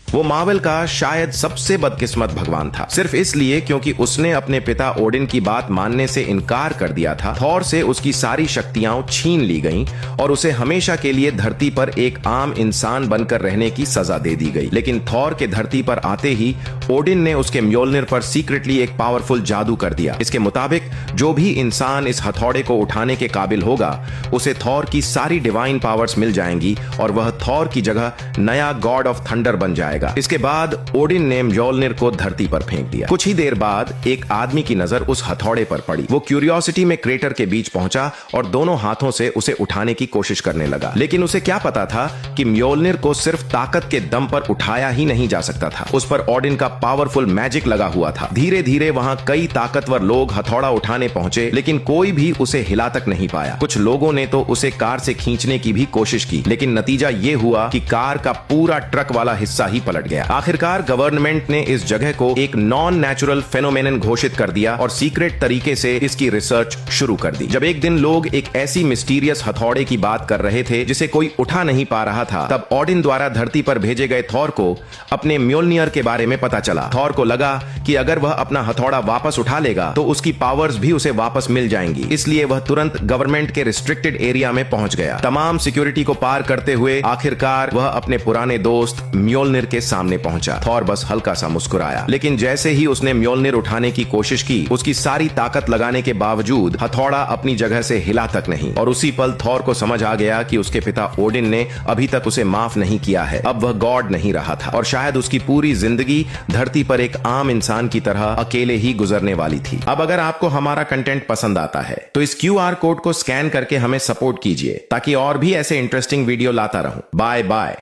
वो मार्वल का शायद सबसे बदकिस्मत भगवान था, सिर्फ इसलिए क्योंकि उसने अपने पिता ओडिन की बात मानने से इनकार कर दिया था। थॉर से उसकी सारी शक्तियां छीन ली गईं और उसे हमेशा के लिए धरती पर एक आम इंसान बनकर रहने की सजा दे दी गई। लेकिन थॉर के धरती पर आते ही ओडिन ने उसके म्योल्निर पर सीक्रेटली एक पावरफुल जादू कर दिया। इसके मुताबिक जो भी इंसान इस हथौड़े को उठाने के काबिल होगा उसे थॉर की सारी डिवाइन पावर्स मिल जाएंगी और वह थॉर की जगह नया गॉड ऑफ थंडर बन जाएगा। इसके बाद ओडिन ने म्योल्निर को धरती पर फेंक दिया। कुछ ही देर बाद एक आदमी की नजर उस हथौड़े पर पड़ी। वो क्यूरियोसिटी में क्रेटर के बीच पहुंचा और दोनों हाथों से उसे उठाने की कोशिश करने लगा। लेकिन उसे क्या पता था कि म्योल्निर को सिर्फ ताकत के दम पर उठाया ही नहीं जा सकता था, उस पर ओडिन का पावरफुल मैजिक लगा हुआ था। धीरे धीरे वहां कई ताकतवर लोग हथौड़ा उठाने पहुंचे, लेकिन कोई भी उसे हिला तक नहीं पाया। कुछ लोगों ने तो उसे कार से खींचने की भी कोशिश की, लेकिन नतीजा ये हुआ कि कार का पूरा ट्रक वाला हिस्सा ही पलट गया। आखिरकार गवर्नमेंट ने इस जगह को एक नॉन नेचुरल फेनोमेनन घोषित कर दिया और सीक्रेट तरीके से इसकी रिसर्च शुरू कर दी। जब एक दिन लोग एक ऐसी मिस्टीरियस हथौड़े की बात कर रहे थे जिसे कोई उठा नहीं पा रहा था, तब ओडिन द्वारा धरती पर भेजे गए थॉर को अपने म्योल्नियर के बारे में पता चला। थॉर को लगा कि अगर वह अपना हथौड़ा वापस उठा लेगा तो उसकी पावर्स भी उसे वापस मिल जाएंगी, इसलिए वह तुरंत गवर्नमेंट के रिस्ट्रिक्टेड एरिया में पहुंच गया। तमाम सिक्योरिटी को पार करते हुए आखिरकार वह अपने पुराने दोस्त म्योल्निर के सामने पहुंचा। थॉर बस हल्का सा मुस्कुराया, लेकिन जैसे ही उसने म्योल्निर उठाने की कोशिश की, उसकी सारी ताकत लगाने के बावजूद हथौड़ा अपनी जगह से हिला तक नहीं। और उसी पल थॉर को समझ आ गया कि उसके पिता ओडिन ने अभी तक उसे माफ नहीं किया है। अब वह गॉड नहीं रहा था और शायद उसकी पूरी जिंदगी धरती पर एक आम इंसान की तरह अकेले ही गुजरने वाली थी। अब अगर आपको हमारा कंटेंट पसंद आता है तो इस QR कोड को स्कैन करके हमें सपोर्ट कीजिए ताकि और भी ऐसे इंटरेस्टिंग वीडियो लाता रहूं। Bye bye.